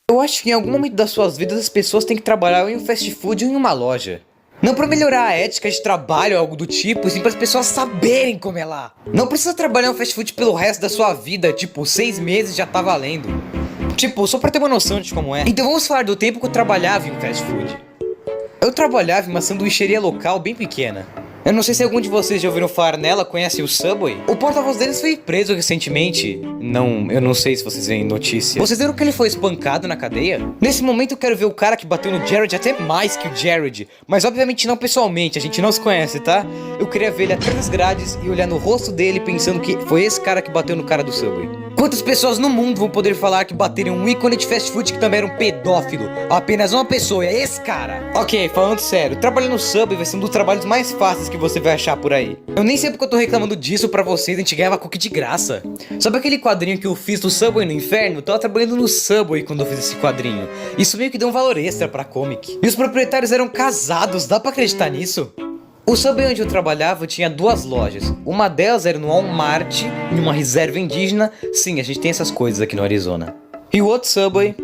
Eu acho que em algum momento das suas vidas as pessoas têm que trabalhar em um fast food ou em uma loja. Não pra melhorar a ética de trabalho ou algo do tipo, sim para as pessoas saberem comer lá. Não precisa trabalhar em um fast food pelo resto da sua vida, tipo, 6 meses já tá valendo. Tipo, só pra ter uma noção de como é. Então vamos falar do tempo que eu trabalhava em um fast food. Eu trabalhava em uma sanduicheria local bem pequena. Eu não sei se algum de vocês já ouviram falar nela, conhece o Subway? O porta-voz deles foi preso recentemente. Não, eu não sei se vocês veem notícia. Vocês viram que ele foi espancado na cadeia? Nesse momento eu quero ver o cara que bateu no Jared até mais que o Jared. Mas obviamente não pessoalmente, a gente não se conhece, tá? Eu queria ver ele atrás das grades e olhar no rosto dele pensando que foi esse cara que bateu no cara do Subway. Quantas pessoas no mundo vão poder falar que bateram um ícone de fast food que também era um pedófilo? Apenas uma pessoa, é esse cara. Ok, falando sério, trabalhar no Subway vai ser um dos trabalhos mais fáceis que você vai achar por aí. Eu nem sei porque eu tô reclamando disso pra vocês, a gente ganhava cookie de graça. Sabe aquele quadrinho que eu fiz do Subway no inferno? Eu tava trabalhando no Subway quando eu fiz esse quadrinho. Isso meio que deu um valor extra pra comic. E os proprietários eram casados, dá pra acreditar nisso? O Subway onde eu trabalhava tinha 2 lojas. Uma delas era no Walmart, em uma reserva indígena. Sim, a gente tem essas coisas aqui no Arizona. E o outro Subway,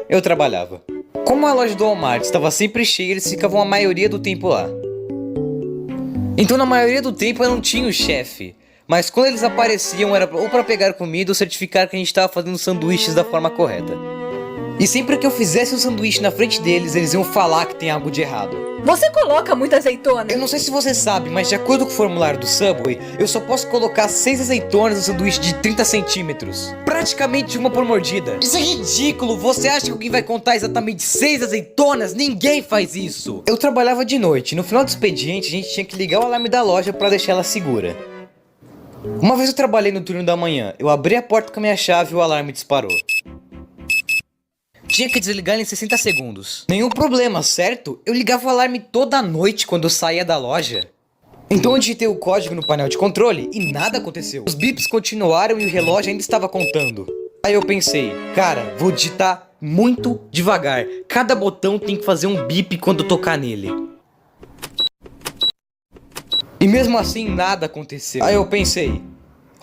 eu trabalhava. Como a loja do Walmart estava sempre cheia, eles ficavam a maioria do tempo lá. Então na maioria do tempo eu não tinha o chefe. Mas quando eles apareciam era ou para pegar comida ou certificar que a gente estava fazendo sanduíches da forma correta. E sempre que eu fizesse um sanduíche na frente deles, eles iam falar que tem algo de errado. Você coloca muita azeitona? Eu não sei se você sabe, mas de acordo com o formulário do Subway, eu só posso colocar 6 azeitonas no sanduíche de 30 centímetros. Praticamente uma por mordida. Isso é ridículo! Você acha que alguém vai contar exatamente 6 azeitonas? Ninguém faz isso! Eu trabalhava de noite. No final do expediente, a gente tinha que ligar o alarme da loja pra deixar ela segura. Uma vez eu trabalhei no turno da manhã. Eu abri a porta com a minha chave e o alarme disparou. Tinha que desligar em 60 segundos. Nenhum problema, certo? Eu ligava o alarme toda noite quando eu saía da loja. Então eu digitei o código no painel de controle e nada aconteceu. Os bips continuaram e o relógio ainda estava contando. Aí eu pensei, cara, vou digitar muito devagar. Cada botão tem que fazer um bip quando eu tocar nele. E mesmo assim nada aconteceu. Aí eu pensei,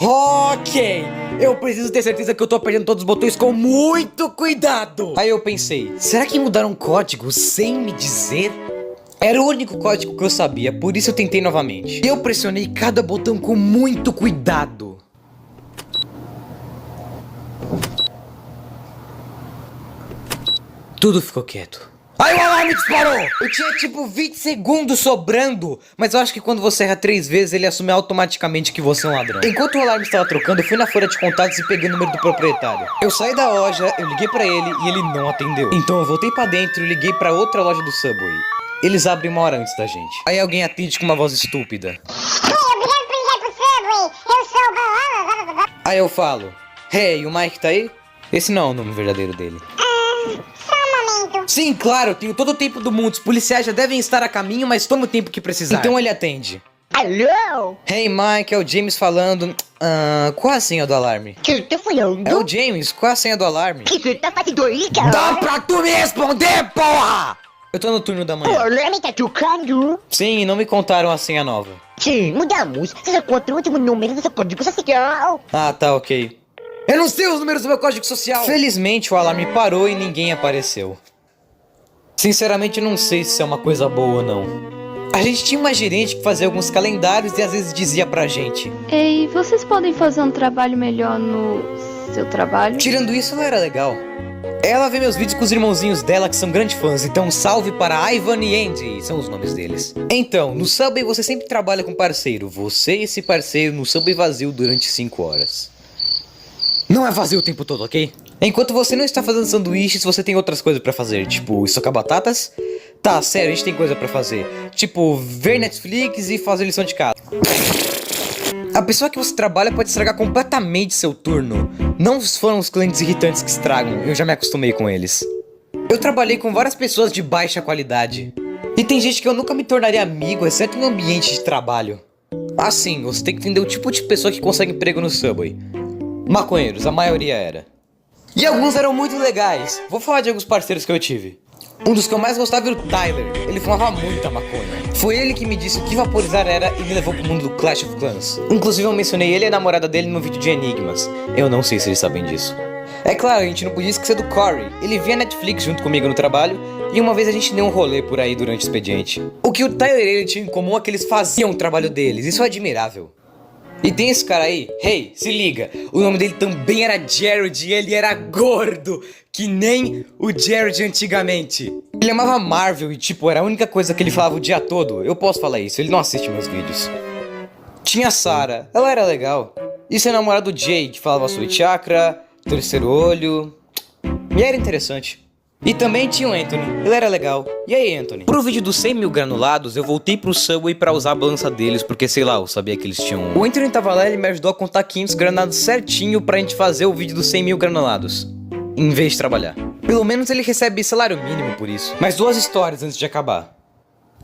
ok, eu preciso ter certeza que eu tô apertando todos os botões com muito cuidado. Aí eu pensei, será que mudaram o código sem me dizer? Era o único código que eu sabia, por isso eu tentei novamente. E eu pressionei cada botão com muito cuidado. Tudo ficou quieto. Aí o alarme disparou! Eu tinha tipo 20 segundos sobrando, mas eu acho que quando você erra 3 vezes, ele assume automaticamente que você é um ladrão. Enquanto o alarme estava trocando, eu fui na folha de contatos e peguei o número do proprietário. Eu saí da loja, eu liguei pra ele e ele não atendeu. Então eu voltei pra dentro e liguei pra outra loja do Subway. Eles abrem 1 hora antes da gente. Aí alguém atende com uma voz estúpida. Obrigado por ligar pro Subway. Eu sou o... Aí eu falo, hey, o Mike tá aí? Esse não é o nome verdadeiro dele. Só um momento. Sim, claro, eu tenho todo o tempo do mundo. Os policiais já devem estar a caminho, mas tome o tempo que precisar. Então ele atende. Alô? Hey Mike, é o James falando. Qual a senha do alarme? Quem tá falando? É o James, qual a senha do alarme? Que você tá fazendo aí, cara? Dá pra tu me responder, porra! Eu tô no turno da O manhã. alarme tá tocando? Sim, não me contaram a senha nova. Sim, mudamos. Você já contou o último número do seu código social? Ah, tá, ok. Eu não sei os números do meu código social! Felizmente o alarme parou e ninguém apareceu. Sinceramente, eu não sei se isso é uma coisa boa ou não. A gente tinha uma gerente que fazia alguns calendários e às vezes dizia pra gente: Ei, vocês podem fazer um trabalho melhor no seu trabalho? tirando isso, ela era legal. Ela vê meus vídeos com os irmãozinhos dela que são grandes fãs, então salve para Ivan e Andy, são os nomes deles. Então, no Subway você sempre trabalha com parceiro. Você e esse parceiro no Subway vazio durante 5 horas. Não é vazio o tempo todo, ok? Enquanto você não está fazendo sanduíches, você tem outras coisas pra fazer, tipo estocar batatas. Tá, sério, a gente tem coisa pra fazer. Tipo, ver Netflix e fazer lição de casa. A pessoa que você trabalha pode estragar completamente seu turno. Não foram os clientes irritantes que estragam, eu já me acostumei com eles. Eu trabalhei com várias pessoas de baixa qualidade. E tem gente que eu nunca me tornaria amigo, exceto em um ambiente de trabalho. Assim, você tem que entender o tipo de pessoa que consegue emprego no Subway. Maconheiros, a maioria era. E alguns eram muito legais. Vou falar de alguns parceiros que eu tive. Um dos que eu mais gostava era o Tyler. Ele fumava muita maconha. Foi ele que me disse o que vaporizar era e me levou pro mundo do Clash of Clans. Inclusive eu mencionei ele e a namorada dele no vídeo de Enigmas. Eu não sei se eles sabem disso. É claro, a gente não podia esquecer do Corey. Ele via Netflix junto comigo no trabalho e uma vez a gente deu um rolê por aí durante o expediente. O que o Tyler e ele tinham em comum é que eles faziam o trabalho deles, isso é admirável. E tem esse cara aí, hey, se liga, o nome dele também era Jared e ele era gordo, que nem o Jared antigamente. Ele amava Marvel e tipo, era a única coisa que ele falava o dia todo. Eu posso falar isso, ele não assiste meus vídeos. Tinha a Sarah, ela era legal. E seu namorado Jay, que falava sobre chakra, terceiro olho, e era interessante. E também tinha o Anthony, ele era legal. E aí, Anthony? Pro vídeo dos 100 mil granulados, eu voltei pro Subway pra usar a balança deles, porque sei lá, eu sabia que eles tinham... O Anthony tava lá e ele me ajudou a contar 500 granulados certinho pra gente fazer o vídeo dos 100 mil granulados, em vez de trabalhar. Pelo menos ele recebe salário mínimo por isso. Mas duas histórias antes de acabar.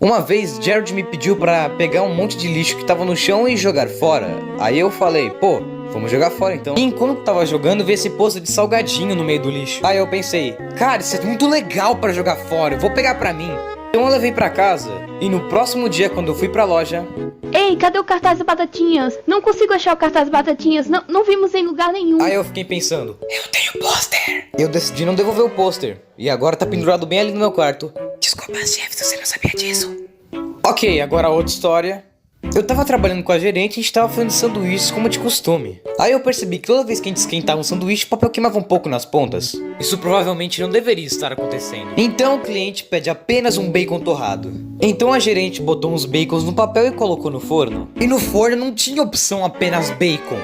Uma vez, Jared me pediu pra pegar um monte de lixo que tava no chão e jogar fora. Aí eu falei, pô, vamos jogar fora então. E enquanto tava jogando, vi esse poço de salgadinho no meio do lixo. Aí eu pensei, cara, isso é muito legal pra jogar fora, eu vou pegar pra mim. Então eu levei pra casa, e no próximo dia, quando eu fui pra loja... Ei, cadê o cartaz das batatinhas? Não consigo achar o cartaz das batatinhas, não vimos em lugar nenhum. Aí eu fiquei pensando, eu tenho pôster. Eu decidi não devolver o pôster, e agora tá pendurado bem ali no meu quarto. Desculpa, chefe, você não sabia disso. Ok, agora outra história. Eu tava trabalhando com a gerente e a gente tava fazendo sanduíches como de costume. Aí eu percebi que toda vez que a gente esquentava um sanduíche, o papel queimava um pouco nas pontas. Isso provavelmente não deveria estar acontecendo. Então o cliente pede apenas um bacon torrado. Então a gerente botou uns bacons no papel e colocou no forno. E no forno não tinha opção apenas bacon.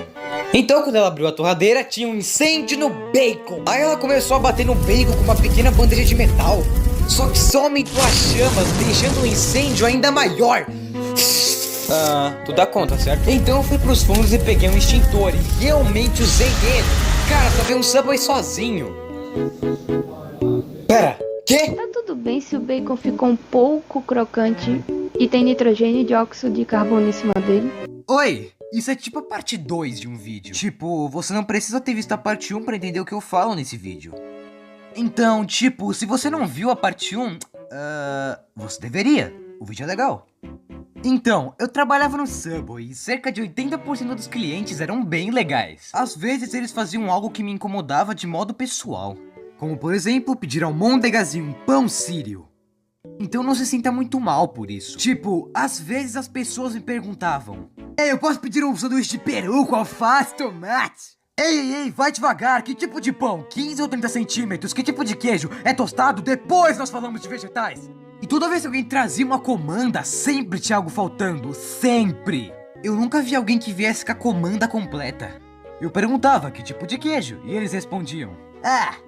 Então quando ela abriu a torradeira, tinha um incêndio no bacon. Aí ela começou a bater no bacon com uma pequena bandeja de metal. Só que só aumentou as chamas, deixando o incêndio ainda maior. Tu dá conta, certo? Então eu fui pros fundos e peguei um extintor e realmente usei ele. Cara, só veio um Subway sozinho. Pera, quê? Tá tudo bem se o bacon ficou um pouco crocante e tem nitrogênio e dióxido de carbono em cima dele? Oi, isso é tipo a parte 2 de um vídeo. Tipo, você não precisa ter visto a parte 1 pra entender o que eu falo nesse vídeo. Então, tipo, se você não viu a parte 1, você deveria. O vídeo é legal. Então, eu trabalhava no Subway e cerca de 80% dos clientes eram bem legais. Às vezes eles faziam algo que me incomodava de modo pessoal. Como por exemplo, pedir almôndegas e um pão sírio. Então não se sinta muito mal por isso. Tipo, às vezes as pessoas me perguntavam: Ei, eu posso pedir um sanduíche de peru com alface, tomate? Ei, vai devagar, que tipo de pão? 15 ou 30 centímetros? Que tipo de queijo? É tostado? Depois nós falamos de vegetais. E toda vez que alguém trazia uma comanda, sempre tinha algo faltando, sempre. Eu nunca vi alguém que viesse com a comanda completa. Eu perguntava que tipo de queijo, e eles respondiam: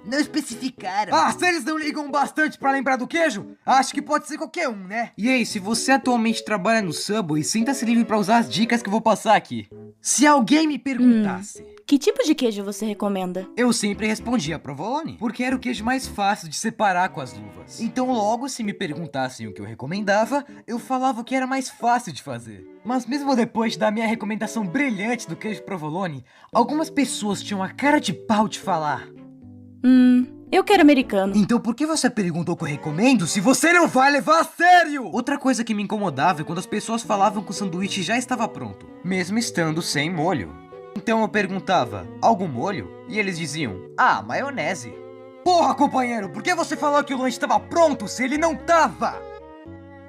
não especificaram. Se eles não ligam bastante pra lembrar do queijo, acho que pode ser qualquer um, né? E aí, se você atualmente trabalha no Subway, sinta-se livre pra usar as dicas que eu vou passar aqui. Se alguém me perguntasse... Que tipo de queijo você recomenda? Eu sempre respondia provolone, porque era o queijo mais fácil de separar com as luvas. Então logo, se me perguntassem o que eu recomendava, eu falava que era mais fácil de fazer. Mas mesmo depois da minha recomendação brilhante do queijo provolone, algumas pessoas tinham a cara de pau de falar: Eu quero americano. Então por que você perguntou o que eu recomendo se você não vai levar a sério? Outra coisa que me incomodava é quando as pessoas falavam que o sanduíche já estava pronto, mesmo estando sem molho. Então eu perguntava: algum molho? E eles diziam: maionese. Porra, companheiro, por que você falou que o lanche estava pronto se ele não tava?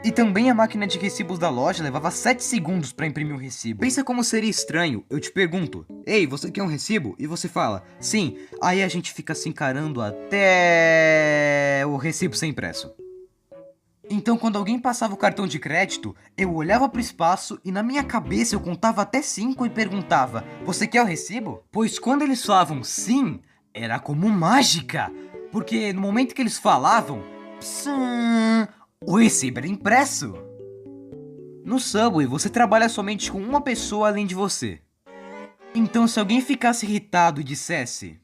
E também a máquina de recibos da loja levava 7 segundos pra imprimir um recibo. Pensa como seria estranho, eu te pergunto: ei, você quer um recibo? E você fala: sim. Aí a gente fica se encarando até o recibo ser impresso. Então quando alguém passava o cartão de crédito, eu olhava pro espaço e na minha cabeça eu contava até 5 e perguntava: você quer o recibo? Pois quando eles falavam sim, era como mágica. Porque no momento que eles falavam, o recibo era impresso. No Subway você trabalha somente com uma pessoa além de você. Então se alguém ficasse irritado e dissesse: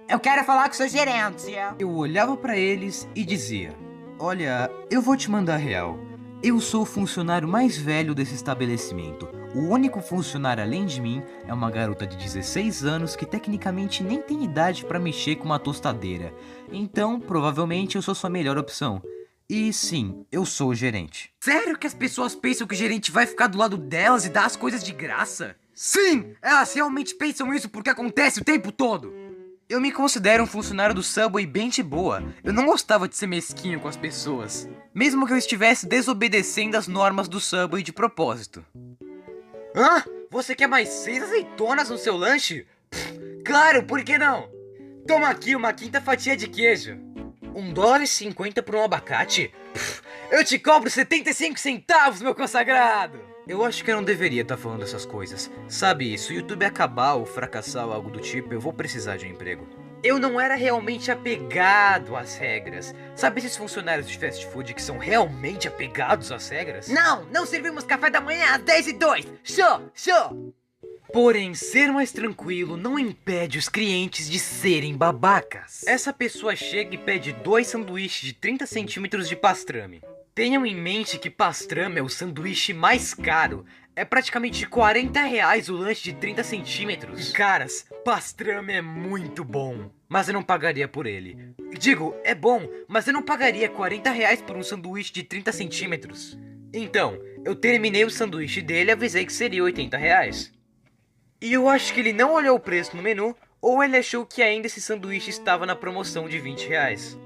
eu quero falar com seu gerente, eu olhava pra eles e dizia: olha, eu vou te mandar real. Eu sou o funcionário mais velho desse estabelecimento. O único funcionário além de mim é uma garota de 16 anos que tecnicamente nem tem idade pra mexer com uma tostadeira. Então, provavelmente eu sou sua melhor opção. E sim, eu sou o gerente. Sério que as pessoas pensam que o gerente vai ficar do lado delas e dar as coisas de graça? Sim, elas realmente pensam isso porque acontece o tempo todo. Eu me considero um funcionário do Subway bem de boa. Eu não gostava de ser mesquinho com as pessoas, mesmo que eu estivesse desobedecendo as normas do Subway de propósito. Hã? Você quer mais 6 azeitonas no seu lanche? Claro, por que não? Toma aqui uma quinta fatia de queijo. $1,50 por um abacate? Eu te cobro 75 centavos, meu consagrado! Eu acho que eu não deveria estar falando essas coisas. Sabe, se o YouTube acabar ou fracassar ou algo do tipo, eu vou precisar de um emprego. Eu não era realmente apegado às regras. Sabe esses funcionários de fast food que são realmente apegados às regras? Não servimos café da manhã às 10h02! Show! Porém, ser mais tranquilo não impede os clientes de serem babacas. Essa pessoa chega e pede 2 sanduíches de 30 centímetros de pastrame. Tenham em mente que pastrame é o sanduíche mais caro. É praticamente R$40 o lanche de 30 centímetros. E caras, pastrame é muito bom, mas eu não pagaria por ele. Digo, é bom, mas eu não pagaria R$40 por um sanduíche de 30 centímetros. Então, eu terminei o sanduíche dele e avisei que seria R$80. E eu acho que ele não olhou o preço no menu, ou ele achou que ainda esse sanduíche estava na promoção de R$20.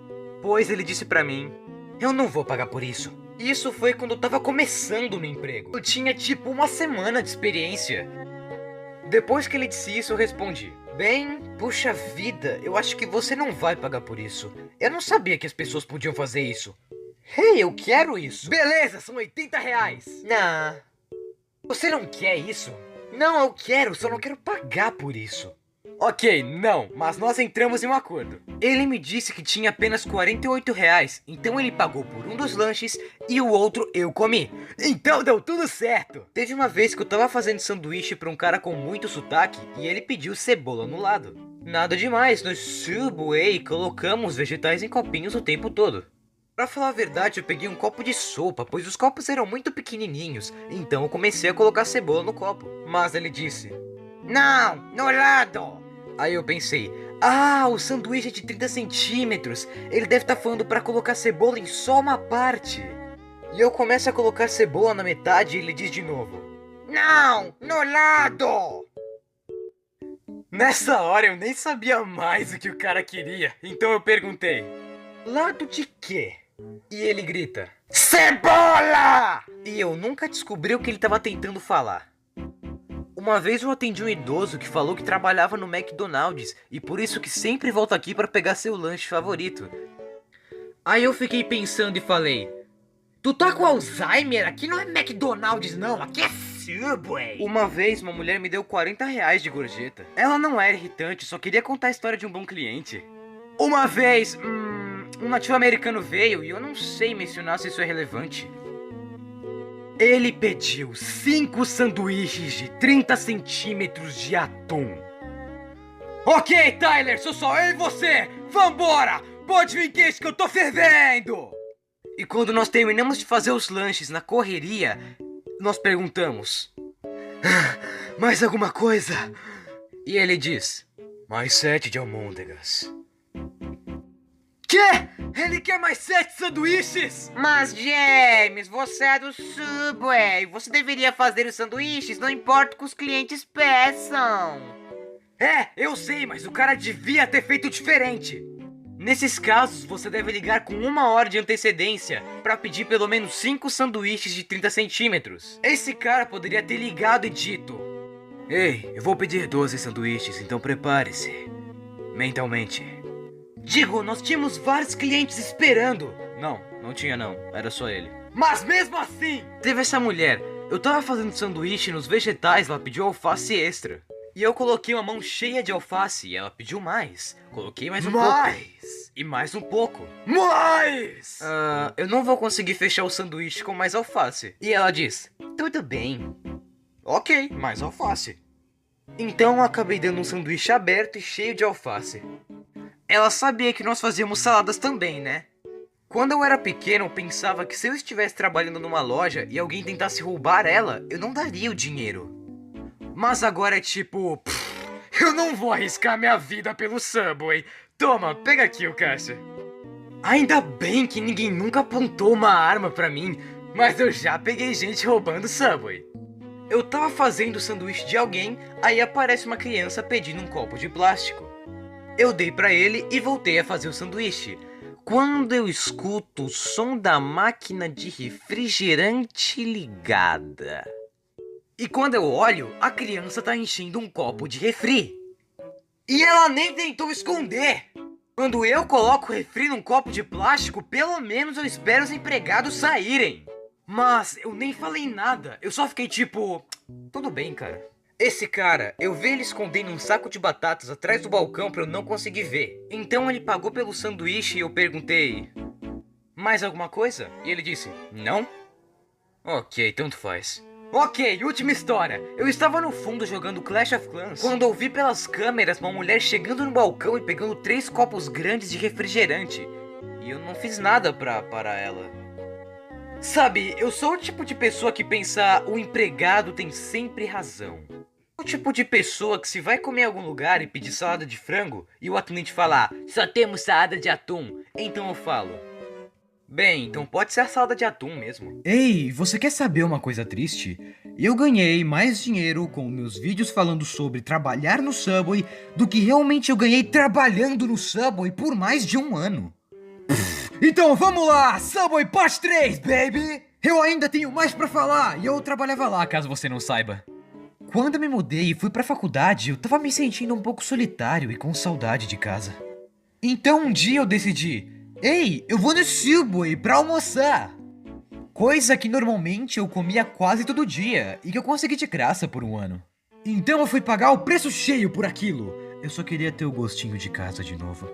Pois ele disse pra mim: eu não vou pagar por isso. Isso foi quando eu tava começando no emprego. Eu tinha tipo uma semana de experiência. Depois que ele disse isso, eu respondi: bem, puxa vida, eu acho que você não vai pagar por isso. Eu não sabia que as pessoas podiam fazer isso. Hey, eu quero isso. Beleza, são R$80. Não. Você não quer isso? Não, eu quero, só não quero pagar por isso. Ok, não, mas nós entramos em um acordo. Ele me disse que tinha apenas R$48, então ele pagou por um dos lanches e o outro eu comi. Então deu tudo certo. Teve uma vez que eu tava fazendo sanduíche pra um cara com muito sotaque e ele pediu cebola no lado. Nada demais, no Subway colocamos vegetais em copinhos o tempo todo. Pra falar a verdade, eu peguei um copo de sopa, pois os copos eram muito pequenininhos, então eu comecei a colocar cebola no copo. Mas ele disse: não, no lado! Aí eu pensei: o sanduíche é de 30 centímetros, ele deve estar falando pra colocar cebola em só uma parte. E eu começo a colocar cebola na metade e ele diz de novo: não, no lado! Nessa hora eu nem sabia mais o que o cara queria, então eu perguntei: lado de quê? E ele grita: cebola! E eu nunca descobri o que ele estava tentando falar. Uma vez eu atendi um idoso que falou que trabalhava no McDonald's e por isso que sempre volta aqui para pegar seu lanche favorito. Aí eu fiquei pensando e falei: tu tá com Alzheimer? Aqui não é McDonald's não, aqui é Subway. Uma vez uma mulher me deu R$40 de gorjeta. Ela não era irritante, só queria contar a história de um bom cliente. Uma vez, um nativo americano veio e eu não sei mencionar se isso é relevante. Ele pediu 5 sanduíches de 30 centímetros de atum. Ok, Tyler, sou só eu e você. Vambora, pode vir quente que eu tô fervendo. E quando nós terminamos de fazer os lanches na correria, nós perguntamos: mais alguma coisa? E ele diz: mais 7 de almôndegas. Quê? Ele quer mais 7 sanduíches? Mas James, você é do Subway. Você deveria fazer os sanduíches, não importa o que os clientes peçam. É, eu sei, mas o cara devia ter feito diferente. Nesses casos, você deve ligar com 1 hora de antecedência para pedir pelo menos 5 sanduíches de 30 centímetros. Esse cara poderia ter ligado e dito: ei, eu vou pedir 12 sanduíches, então prepare-se mentalmente. Digo, nós tínhamos vários clientes esperando. Não tinha não, era só ele. Mas mesmo assim, teve essa mulher. Eu tava fazendo sanduíche nos vegetais, ela pediu alface extra. E eu coloquei uma mão cheia de alface e ela pediu mais. Coloquei mais um pouco. E mais um pouco. Mais! Eu não vou conseguir fechar o sanduíche com mais alface. E ela diz: tudo bem. Ok, mais alface. Então eu acabei dando um sanduíche aberto e cheio de alface. Ela sabia que nós fazíamos saladas também, né? Quando eu era pequeno, eu pensava que se eu estivesse trabalhando numa loja e alguém tentasse roubar ela, eu não daria o dinheiro. Mas agora é tipo: eu não vou arriscar minha vida pelo Subway. Toma, pega aqui o caixa. Ainda bem que ninguém nunca apontou uma arma pra mim, mas eu já peguei gente roubando o Subway. Eu tava fazendo o sanduíche de alguém, aí aparece uma criança pedindo um copo de plástico. Eu dei pra ele e voltei a fazer o sanduíche. Quando eu escuto o som da máquina de refrigerante ligada. E quando eu olho, a criança tá enchendo um copo de refri. E ela nem tentou esconder. Quando eu coloco o refri num copo de plástico, pelo menos eu espero os empregados saírem. Mas eu nem falei nada, eu só fiquei tipo... Tudo bem, cara. Esse cara, eu vi ele escondendo um saco de batatas atrás do balcão pra eu não conseguir ver. Então ele pagou pelo sanduíche e eu perguntei... Mais alguma coisa? E ele disse, não? Ok, tanto faz. Ok, última história. Eu estava no fundo jogando Clash of Clans quando ouvi pelas câmeras uma mulher chegando no balcão e pegando 3 copos grandes de refrigerante. E eu não fiz nada pra parar ela. Sabe, eu sou o tipo de pessoa que pensa o empregado tem sempre razão. O tipo de pessoa que se vai comer em algum lugar e pedir salada de frango e o atendente falar, só temos salada de atum, então eu falo, bem, então pode ser a salada de atum mesmo. Ei, você quer saber uma coisa triste? Eu ganhei mais dinheiro com meus vídeos falando sobre trabalhar no Subway do que realmente eu ganhei trabalhando no Subway por mais de um ano. Então vamos lá, Subway Part 3, baby! Eu ainda tenho mais pra falar e eu trabalhava lá, caso você não saiba. Quando eu me mudei e fui pra faculdade, eu tava me sentindo um pouco solitário e com saudade de casa. Então um dia eu decidi, ei, eu vou no Subway pra almoçar. Coisa que normalmente eu comia quase todo dia e que eu consegui de graça por um ano. Então eu fui pagar o preço cheio por aquilo. Eu só queria ter o gostinho de casa de novo.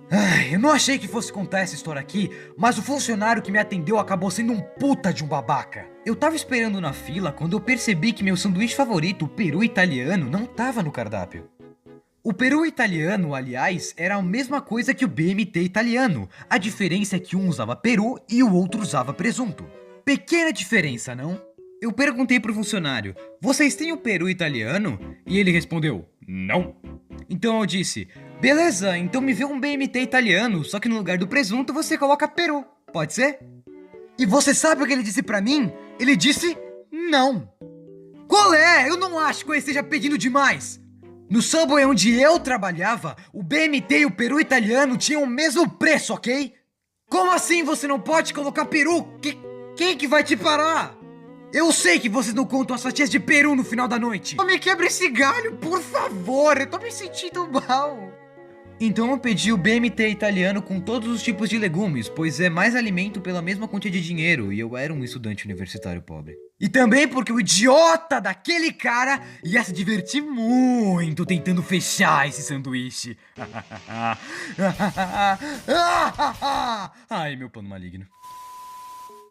Ai, eu não achei que fosse contar essa história aqui, mas o funcionário que me atendeu acabou sendo um puta de um babaca. Eu tava esperando na fila quando eu percebi que meu sanduíche favorito, o peru italiano, não tava no cardápio. O peru italiano, aliás, era a mesma coisa que o BMT italiano. A diferença é que um usava peru e o outro usava presunto. Pequena diferença, não? Eu perguntei pro funcionário, vocês têm o peru italiano? E ele respondeu, não. Então eu disse, beleza, então me vê um BMT italiano, só que no lugar do presunto você coloca peru, pode ser? E você sabe o que ele disse pra mim? Ele disse, não. Qual é? Eu não acho que eu esteja pedindo demais. No Subway onde eu trabalhava, o BMT e o peru italiano tinham o mesmo preço, ok? Como assim você não pode colocar peru? Quem que vai te parar? Eu sei que vocês não contam as fatias de peru no final da noite. Não me quebra esse galho, por favor, eu tô me sentindo mal. Então eu pedi o BMT italiano com todos os tipos de legumes, pois é mais alimento pela mesma quantia de dinheiro e eu era um estudante universitário pobre. E também porque o idiota daquele cara ia se divertir muito tentando fechar esse sanduíche. Ai, meu pano maligno.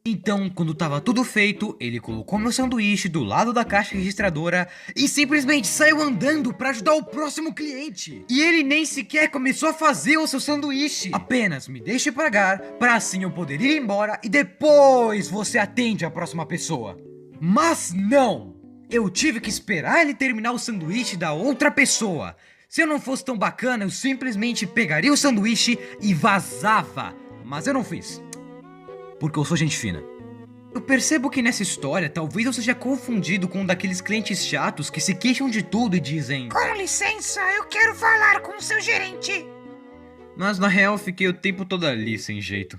Então, quando tava tudo feito, ele colocou meu sanduíche do lado da caixa registradora e simplesmente saiu andando pra ajudar o próximo cliente. E ele nem sequer começou a fazer o seu sanduíche. Apenas me deixe pagar, pra assim eu poder ir embora e depois você atende a próxima pessoa. Mas não! Eu tive que esperar ele terminar o sanduíche da outra pessoa. Se eu não fosse tão bacana, eu simplesmente pegaria o sanduíche e vazava. Mas eu não fiz. Porque eu sou gente fina. Eu percebo que nessa história talvez eu seja confundido com um daqueles clientes chatos que se queixam de tudo e dizem, com licença, eu quero falar com o seu gerente. Mas na real eu fiquei o tempo todo ali sem jeito.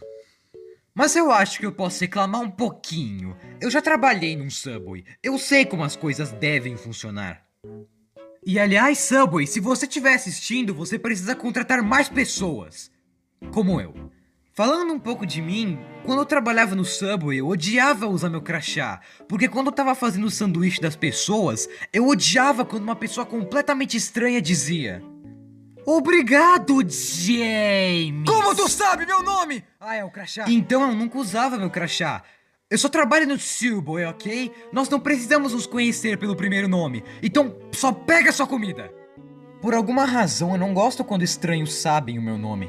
Mas eu acho que eu posso reclamar um pouquinho. Eu já trabalhei num Subway. Eu sei como as coisas devem funcionar. E aliás, Subway, se você estiver assistindo, você precisa contratar mais pessoas. Como eu. Falando um pouco de mim, quando eu trabalhava no Subway, eu odiava usar meu crachá. Porque quando eu tava fazendo o sanduíche das pessoas, eu odiava quando uma pessoa completamente estranha dizia, obrigado, James. Como tu sabe meu nome? Ah, é o crachá. Então eu nunca usava meu crachá. Eu só trabalho no Subway, ok? Nós não precisamos nos conhecer pelo primeiro nome. Então só pega sua comida. Por alguma razão eu não gosto quando estranhos sabem o meu nome.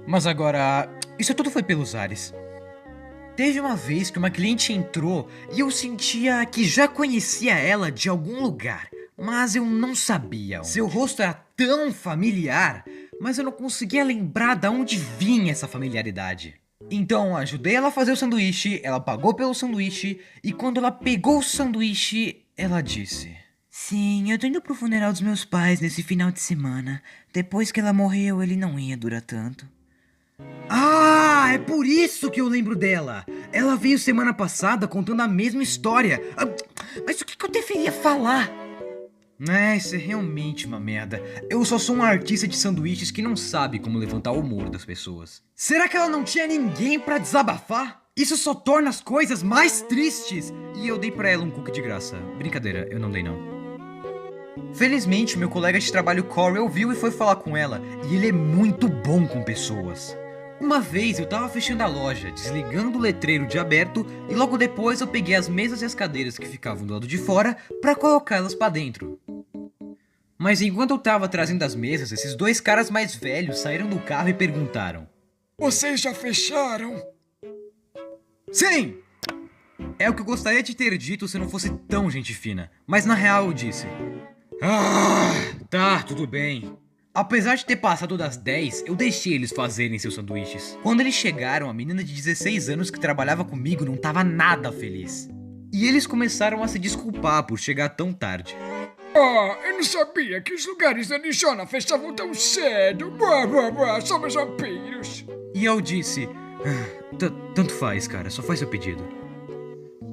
Mas agora, isso tudo foi pelos ares. Teve uma vez que uma cliente entrou e eu sentia que já conhecia ela de algum lugar, mas eu não sabia. Seu rosto era tão familiar, mas eu não conseguia lembrar de onde vinha essa familiaridade. Então ajudei ela a fazer o sanduíche, ela pagou pelo sanduíche e quando ela pegou o sanduíche, ela disse, Sim, eu tô indo pro funeral dos meus pais nesse final de semana. Depois que ela morreu, ele não ia durar tanto. Ah, é por isso que eu lembro dela. Ela veio semana passada contando a mesma história. Mas o que eu deveria falar? Isso é realmente uma merda. Eu só sou um artista de sanduíches que não sabe como levantar o humor das pessoas. Será que ela não tinha ninguém pra desabafar? Isso só torna as coisas mais tristes. E eu dei pra ela um cookie de graça. Brincadeira, eu não dei não. Felizmente, meu colega de trabalho Corey ouviu e foi falar com ela. E ele é muito bom com pessoas. Uma vez eu tava fechando a loja, desligando o letreiro de aberto, e logo depois eu peguei as mesas e as cadeiras que ficavam do lado de fora pra colocá-las pra dentro. Mas enquanto eu tava trazendo as mesas, esses dois caras mais velhos saíram do carro e perguntaram: Vocês já fecharam? Sim! É o que eu gostaria de ter dito se não fosse tão gente fina, mas na real eu disse: tá, tudo bem. Apesar de ter passado das 10, eu deixei eles fazerem seus sanduíches. Quando eles chegaram, a menina de 16 anos que trabalhava comigo não tava nada feliz. E eles começaram a se desculpar por chegar tão tarde. Eu não sabia que os lugares da Nijona fechavam tão cedo. Somos vampiros. E eu disse: tanto faz, cara, só faz seu pedido.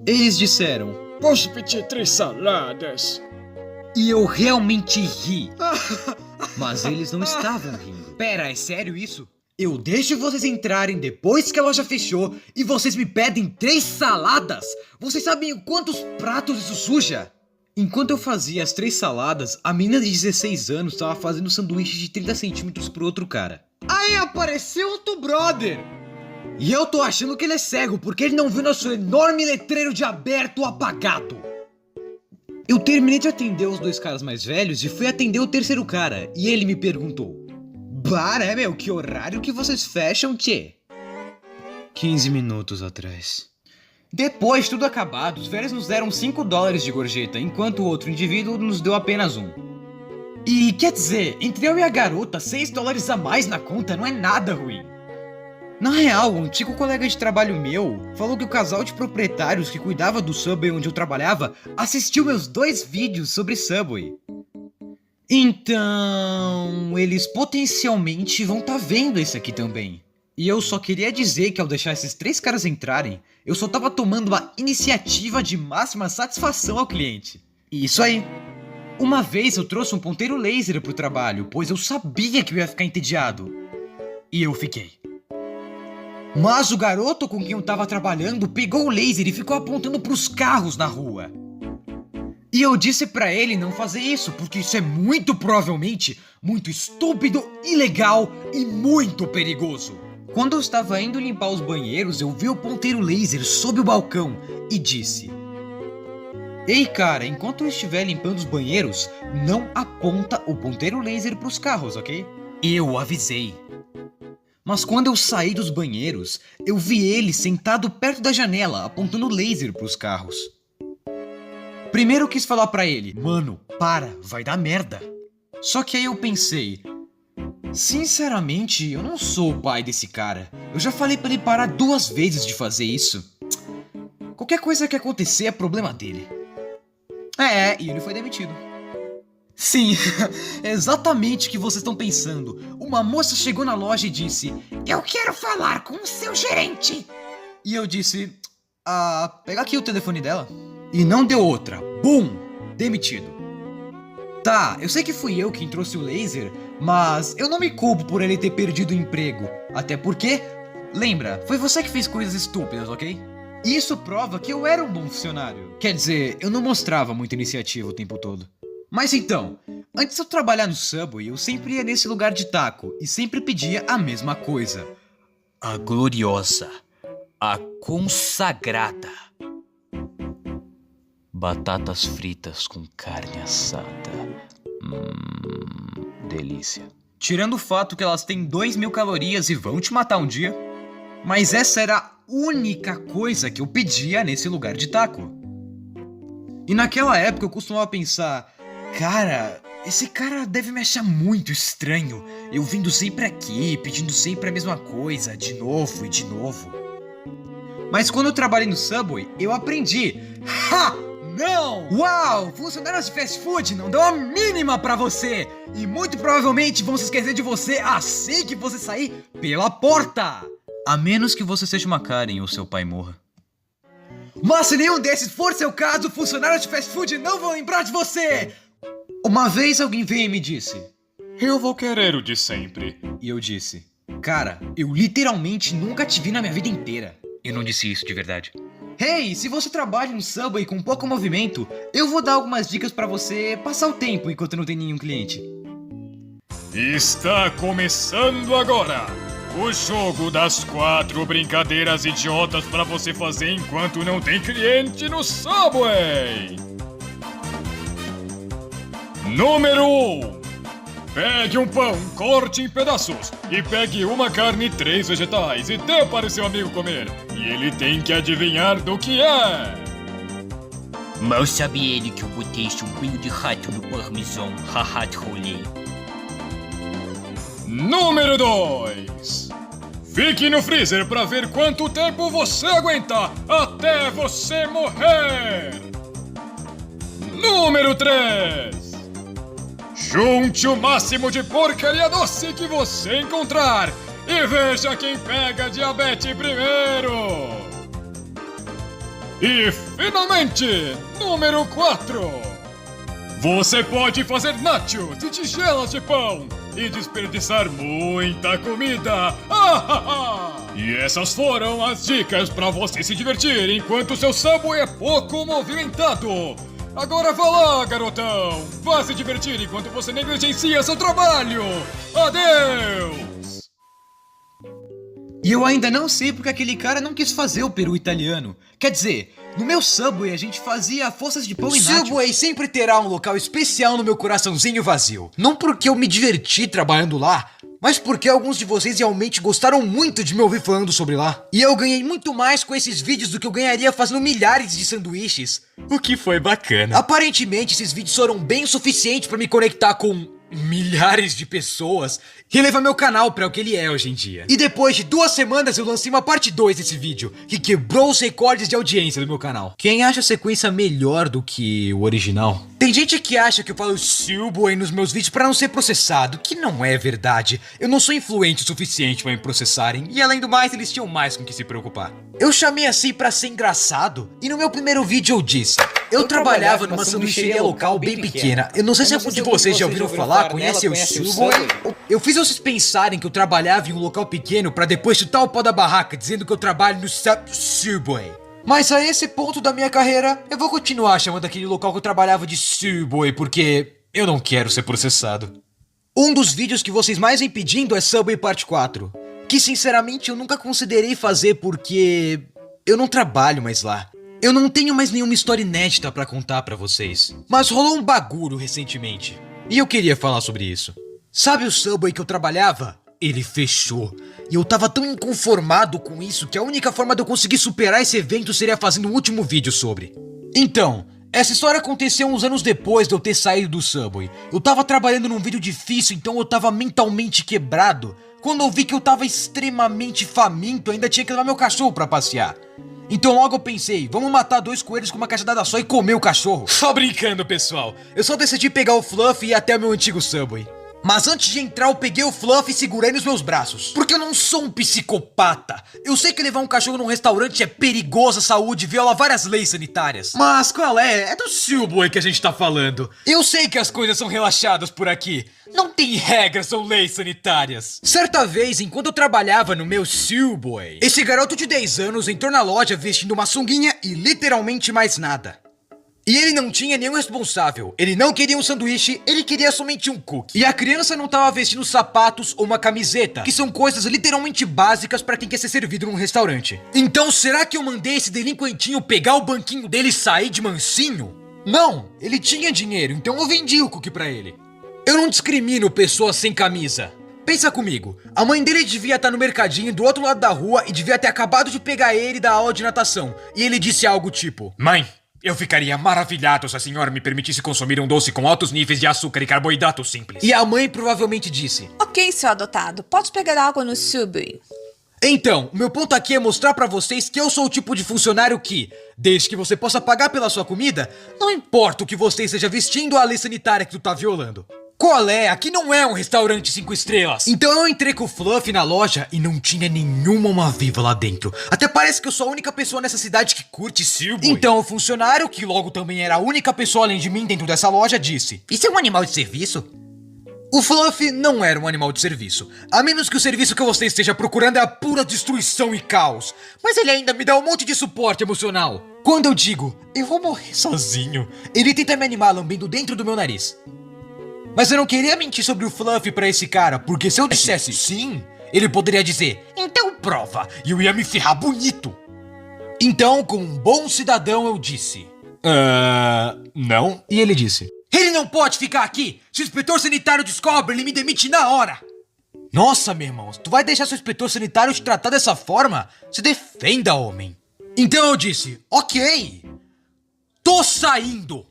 Eles disseram: Posso pedir 3 saladas? E eu realmente ri. Mas eles não estavam rindo. Pera, é sério isso? Eu deixo vocês entrarem depois que a loja fechou e vocês me pedem 3 saladas? Vocês sabem quantos pratos isso suja? Enquanto eu fazia as 3 saladas, a menina de 16 anos estava fazendo sanduíche de 30 centímetros pro outro cara. Aí apareceu outro brother! E eu tô achando que ele é cego porque ele não viu nosso enorme letreiro de aberto apagado. Eu terminei de atender os 2 caras mais velhos e fui atender o terceiro cara. E ele me perguntou: que horário que vocês fecham, tchê? 15 minutos atrás. Depois de tudo acabado, os velhos nos deram $5 de gorjeta, enquanto o outro indivíduo nos deu apenas 1. E quer dizer, entre eu e a garota, $6 a mais na conta não é nada ruim. Na real, um antigo colega de trabalho meu falou que o casal de proprietários que cuidava do Subway onde eu trabalhava assistiu meus 2 vídeos sobre Subway. Então, eles potencialmente vão tá vendo esse aqui também. E eu só queria dizer que ao deixar esses 3 caras entrarem, eu só tava tomando uma iniciativa de máxima satisfação ao cliente. E isso aí. Uma vez eu trouxe um ponteiro laser pro trabalho, pois eu sabia que eu ia ficar entediado. E eu fiquei. Mas o garoto com quem eu tava trabalhando pegou o laser e ficou apontando pros carros na rua. E eu disse pra ele não fazer isso, porque isso é muito provavelmente muito estúpido, ilegal e muito perigoso. Quando eu estava indo limpar os banheiros, eu vi o ponteiro laser sob o balcão e disse: Ei cara, enquanto eu estiver limpando os banheiros, não aponta o ponteiro laser pros carros, ok? Eu avisei. Mas quando eu saí dos banheiros, eu vi ele sentado perto da janela, apontando laser pros carros. Primeiro eu quis falar pra ele: Mano, para, vai dar merda. Só que aí eu pensei: sinceramente, eu não sou o pai desse cara. Eu já falei pra ele parar 2 vezes de fazer isso. Qualquer coisa que acontecer é problema dele. E ele foi demitido. Sim, exatamente o que vocês estão pensando. Uma moça chegou na loja e disse: Eu quero falar com o seu gerente. E eu disse: pega aqui o telefone dela. E não deu outra. Bum! Demitido. Tá, eu sei que fui eu quem trouxe o laser, mas eu não me culpo por ele ter perdido o emprego. Até porque, lembra, foi você que fez coisas estúpidas, ok? Isso prova que eu era um bom funcionário. Quer dizer, eu não mostrava muita iniciativa o tempo todo. Mas então, antes de eu trabalhar no Subway, eu sempre ia nesse lugar de taco e sempre pedia a mesma coisa. A gloriosa, a consagrada. Batatas fritas com carne assada. Delícia. Tirando o fato que elas têm 2.000 calorias e vão te matar um dia. Mas essa era a única coisa que eu pedia nesse lugar de taco. E naquela época eu costumava pensar: cara, esse cara deve me achar muito estranho. Eu vindo sempre aqui, pedindo sempre a mesma coisa, de novo e de novo. Mas quando eu trabalhei no Subway, eu aprendi. não! Uau! Funcionários de fast food não dão a mínima pra você! E muito provavelmente vão se esquecer de você assim que você sair pela porta! A menos que você seja uma Karen ou seu pai morra. Mas se nenhum desses for seu caso, funcionários de fast food não vão lembrar de você! Uma vez alguém veio e me disse: eu vou querer o de sempre. E eu disse: cara, eu literalmente nunca te vi na minha vida inteira. Eu não disse isso de verdade. Hey, se você trabalha no Subway com pouco movimento, eu vou dar algumas dicas pra você passar o tempo enquanto não tem nenhum cliente. Está começando agora o jogo das 4 brincadeiras idiotas pra você fazer enquanto não tem cliente no Subway. Número 1. Pegue um pão, corte em pedaços e pegue uma carne e 3 vegetais e dê para o seu amigo comer. E ele tem que adivinhar do que é. Mal sabe ele que eu botei chumbinho de rato no parmesão. Haha, trolei. Número 2. Fique no freezer para ver quanto tempo você aguenta até você morrer. Número 3. Junte o máximo de porcaria doce que você encontrar e veja quem pega diabetes primeiro. E finalmente, número 4. Você pode fazer nachos e tigelas de pão e desperdiçar muita comida. E essas foram as dicas para você se divertir enquanto seu Subway é pouco movimentado. Agora vá lá, garotão! Vá se divertir enquanto você negligencia seu trabalho! Adeus! E eu ainda não sei porque aquele cara não quis fazer o peru italiano. Quer dizer, no meu Subway a gente fazia forças de pão e nachos. Subway sempre terá um local especial no meu coraçãozinho vazio. Não porque eu me diverti trabalhando lá, mas porque alguns de vocês realmente gostaram muito de me ouvir falando sobre lá. E eu ganhei muito mais com esses vídeos do que eu ganharia fazendo milhares de sanduíches. O que foi bacana. Aparentemente esses vídeos foram bem o suficiente pra me conectar com milhares de pessoas e levar meu canal pra o que ele é hoje em dia. E depois de 2 semanas eu lancei uma parte 2 desse vídeo, que quebrou os recordes de audiência do meu canal. Quem acha a sequência melhor do que o original? Tem gente que acha que eu falo Subway nos meus vídeos pra não ser processado, que não é verdade. Eu não sou influente o suficiente pra me processarem, e além do mais, eles tinham mais com que se preocupar. Eu chamei assim pra ser engraçado, e no meu primeiro vídeo eu disse: eu trabalhava numa sanduicheria local bem pequena. Eu não sei se algum de vocês já ouviram falar, conhece o Subway? Eu fiz vocês pensarem que eu trabalhava em um local pequeno pra depois chutar o pau da barraca dizendo que eu trabalho no Subway. Mas a esse ponto da minha carreira, eu vou continuar chamando aquele local que eu trabalhava de Subway porque eu não quero ser processado. Um dos vídeos que vocês mais vêm pedindo é Subway Parte 4, que sinceramente eu nunca considerei fazer porque eu não trabalho mais lá. Eu não tenho mais nenhuma história inédita pra contar pra vocês. Mas rolou um bagulho recentemente, e eu queria falar sobre isso. Sabe o Subway que eu trabalhava? Ele fechou. E eu tava tão inconformado com isso que a única forma de eu conseguir superar esse evento seria fazendo um último vídeo sobre. Então, essa história aconteceu uns anos depois de eu ter saído do Subway. Eu tava trabalhando num vídeo difícil, então eu tava mentalmente quebrado. Quando eu vi que eu tava extremamente faminto, ainda tinha que levar meu cachorro pra passear. Então logo eu pensei, vamos matar 2 coelhos com uma cajadada só e comer o cachorro. Só brincando, pessoal. Eu só decidi pegar o Fluff e ir até o meu antigo Subway. Mas antes de entrar eu peguei o Fluff e segurei nos meus braços. Porque eu não sou um psicopata. Eu sei que levar um cachorro num restaurante é perigoso à saúde e viola várias leis sanitárias. Mas qual é? É do Subway que a gente tá falando. Eu sei que as coisas são relaxadas por aqui. Não tem regras ou leis sanitárias. Certa vez, enquanto eu trabalhava no meu Subway, esse garoto de 10 anos entrou na loja vestindo uma sunguinha e literalmente mais nada. E ele não tinha nenhum responsável. Ele não queria um sanduíche, ele queria somente um cookie. E a criança não tava vestindo sapatos ou uma camiseta, que são coisas literalmente básicas pra quem quer ser servido num restaurante. Então será que eu mandei esse delinquentinho pegar o banquinho dele e sair de mansinho? Não, ele tinha dinheiro, então eu vendi o cookie pra ele. Eu não discrimino pessoas sem camisa. Pensa comigo, a mãe dele devia estar no mercadinho do outro lado da rua e devia ter acabado de pegar ele da aula de natação. E ele disse algo tipo: mãe, eu ficaria maravilhado se a senhora me permitisse consumir um doce com altos níveis de açúcar e carboidrato simples. E a mãe provavelmente disse: ok, seu adotado, pode pegar água no Subway. Então, o meu ponto aqui é mostrar pra vocês que eu sou o tipo de funcionário que, desde que você possa pagar pela sua comida, não importa o que você esteja vestindo ou a lei sanitária que tu tá violando. Qual é? Aqui não é um restaurante 5 estrelas. Então eu entrei com o Fluffy na loja e não tinha nenhuma alma viva lá dentro. Até parece que eu sou a única pessoa nessa cidade que curte Silboy. Então o funcionário, que logo também era a única pessoa além de mim dentro dessa loja, disse: "Isso é um animal de serviço?" O Fluffy não era um animal de serviço, a menos que o serviço que você esteja procurando é a pura destruição e caos. Mas ele ainda me dá um monte de suporte emocional. Quando eu digo, eu vou morrer sozinho, ele tenta me animar lambendo dentro do meu nariz. Mas eu não queria mentir sobre o Fluffy pra esse cara, porque se eu dissesse sim, ele poderia dizer, então prova, e eu ia me ferrar bonito. Então, como um bom cidadão, eu disse, não. E ele disse, ele não pode ficar aqui! Se o inspetor sanitário descobre, ele me demite na hora! Nossa, meu irmão, tu vai deixar seu inspetor sanitário te tratar dessa forma? Se defenda, homem! Então eu disse, ok! Tô saindo!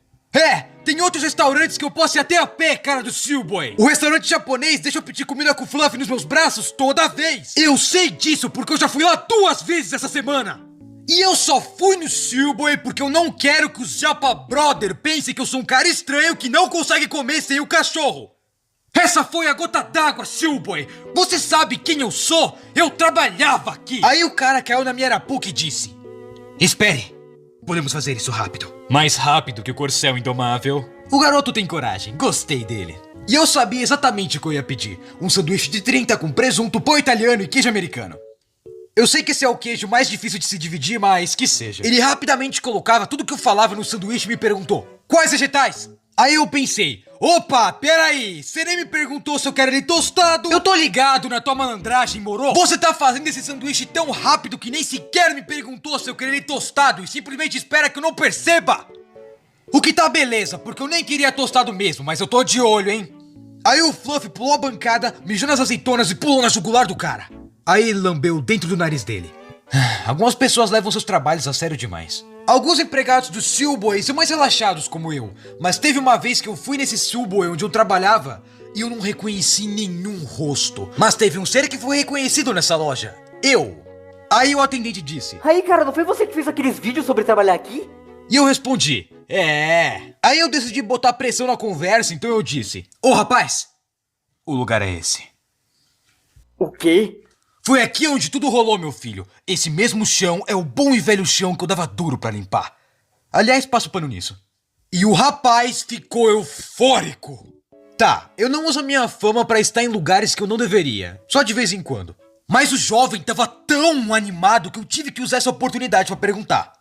Tem outros restaurantes que eu posso ir até a pé, cara do Silboy! O restaurante japonês deixa eu pedir comida com Fluffy nos meus braços toda vez! Eu sei disso porque eu já fui lá 2 vezes essa semana! E eu só fui no Silboy porque eu não quero que os Japa Brother pensem que eu sou um cara estranho que não consegue comer sem o cachorro. Essa foi a gota d'água, Silboy. Você sabe quem eu sou? Eu trabalhava aqui. Aí o cara caiu na minha arapuca e disse, espere, podemos fazer isso rápido. Mais rápido que o corcel indomável. O garoto tem coragem, gostei dele. E eu sabia exatamente o que eu ia pedir. Um sanduíche de 30 com presunto, pão italiano e queijo americano. Eu sei que esse é o queijo mais difícil de se dividir, mas que seja. Ele rapidamente colocava tudo que eu falava no sanduíche e me perguntou, quais vegetais? Aí eu pensei, opa, peraí, você nem me perguntou se eu quero ele tostado? Eu tô ligado na tua malandragem, moro? Você tá fazendo esse sanduíche tão rápido que nem sequer me perguntou se eu quero ele tostado e simplesmente espera que eu não perceba. O que tá beleza, porque eu nem queria tostado mesmo, mas eu tô de olho, hein? Aí o Fluffy pulou a bancada, mijou nas azeitonas e pulou na jugular do cara. Aí ele lambeu dentro do nariz dele. Algumas pessoas levam seus trabalhos a sério demais. Alguns empregados do Silboy são mais relaxados como eu. Mas teve uma vez que eu fui nesse Silboy onde eu trabalhava e eu não reconheci nenhum rosto. Mas teve um ser que foi reconhecido nessa loja. Eu. Aí o atendente disse, aí cara, não foi você que fez aqueles vídeos sobre trabalhar aqui? E eu respondi, Aí eu decidi botar pressão na conversa, então eu disse, ô rapaz, o lugar é esse. O quê? Foi aqui onde tudo rolou, meu filho. Esse mesmo chão é o bom e velho chão que eu dava duro pra limpar. Aliás, passo pano nisso. E o rapaz ficou eufórico. Tá, eu não uso a minha fama pra estar em lugares que eu não deveria. Só de vez em quando. Mas o jovem tava tão animado que eu tive que usar essa oportunidade pra perguntar.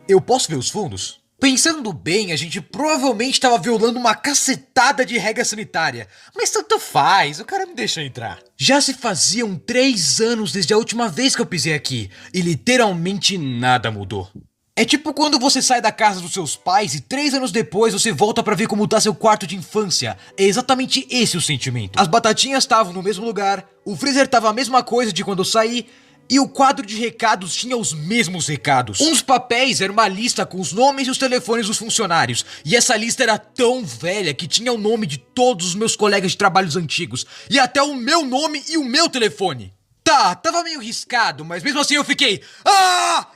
Eu posso ver os fundos? Pensando bem, a gente provavelmente tava violando uma cacetada de regra sanitária. Mas tanto faz, o cara me deixa entrar. Já se faziam 3 anos desde a última vez que eu pisei aqui. E literalmente nada mudou. É tipo quando você sai da casa dos seus pais e 3 anos depois você volta pra ver como tá seu quarto de infância. É exatamente esse o sentimento. As batatinhas estavam no mesmo lugar, o freezer tava a mesma coisa de quando eu saí, e o quadro de recados tinha os mesmos recados. Um dos papéis era uma lista com os nomes e os telefones dos funcionários. E essa lista era tão velha que tinha o nome de todos os meus colegas de trabalhos antigos. E até o meu nome e o meu telefone. Tá, tava meio riscado, mas mesmo assim eu fiquei...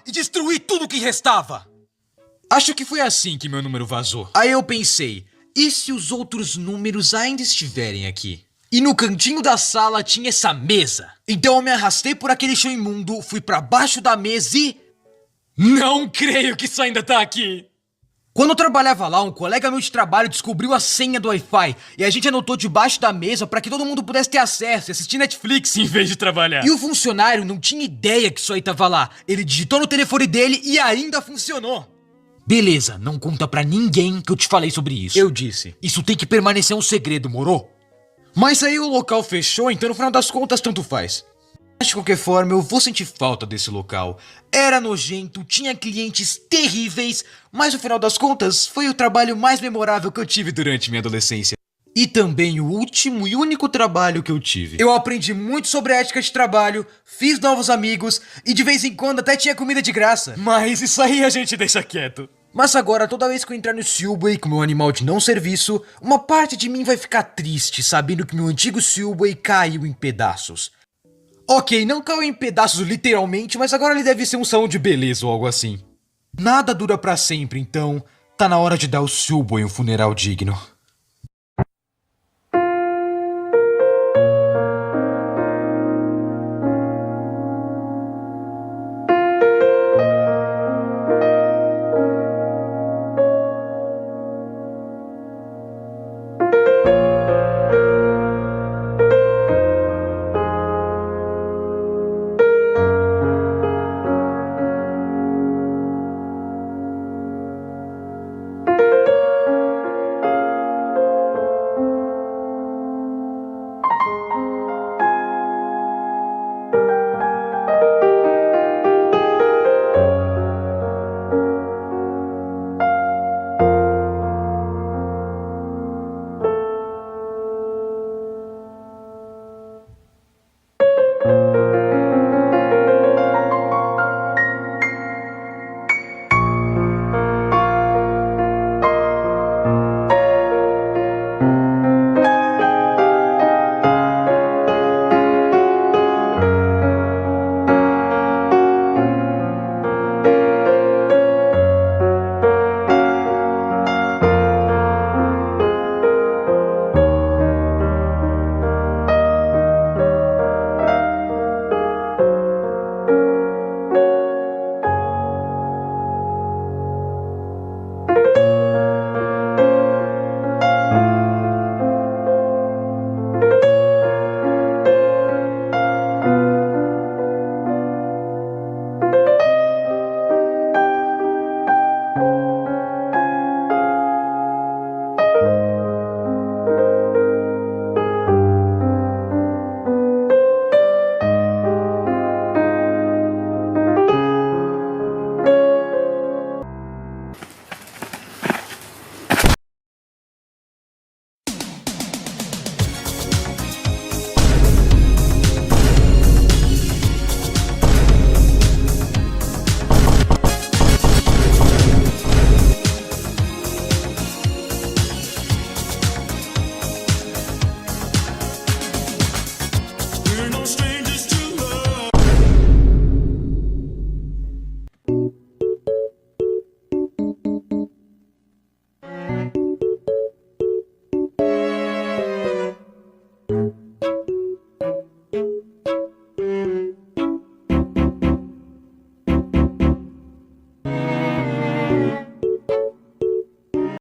E destruí tudo que restava. Acho que foi assim que meu número vazou. Aí eu pensei, e se os outros números ainda estiverem aqui? E no cantinho da sala tinha essa mesa. Então eu me arrastei por aquele chão imundo, fui pra baixo da mesa e... Não creio que isso ainda tá aqui! Quando eu trabalhava lá, um colega meu de trabalho descobriu a senha do Wi-Fi e a gente anotou debaixo da mesa pra que todo mundo pudesse ter acesso e assistir Netflix em vez de trabalhar. E o funcionário não tinha ideia que isso aí tava lá. Ele digitou no telefone dele e ainda funcionou. Beleza, não conta pra ninguém que eu te falei sobre isso. Eu disse, isso tem que permanecer um segredo, moro? Mas aí o local fechou, então no final das contas tanto faz. Mas de qualquer forma eu vou sentir falta desse local. Era nojento, tinha clientes terríveis, mas no final das contas foi o trabalho mais memorável que eu tive durante minha adolescência. E também o último e único trabalho que eu tive. Eu aprendi muito sobre a ética de trabalho, fiz novos amigos e de vez em quando até tinha comida de graça. Mas isso aí a gente deixa quieto. Mas agora, toda vez que eu entrar no Silboy com meu animal de não serviço, uma parte de mim vai ficar triste sabendo que meu antigo Silboy caiu em pedaços. Ok, não caiu em pedaços literalmente, mas agora ele deve ser um salão de beleza ou algo assim. Nada dura pra sempre, então tá na hora de dar ao Subway um funeral digno.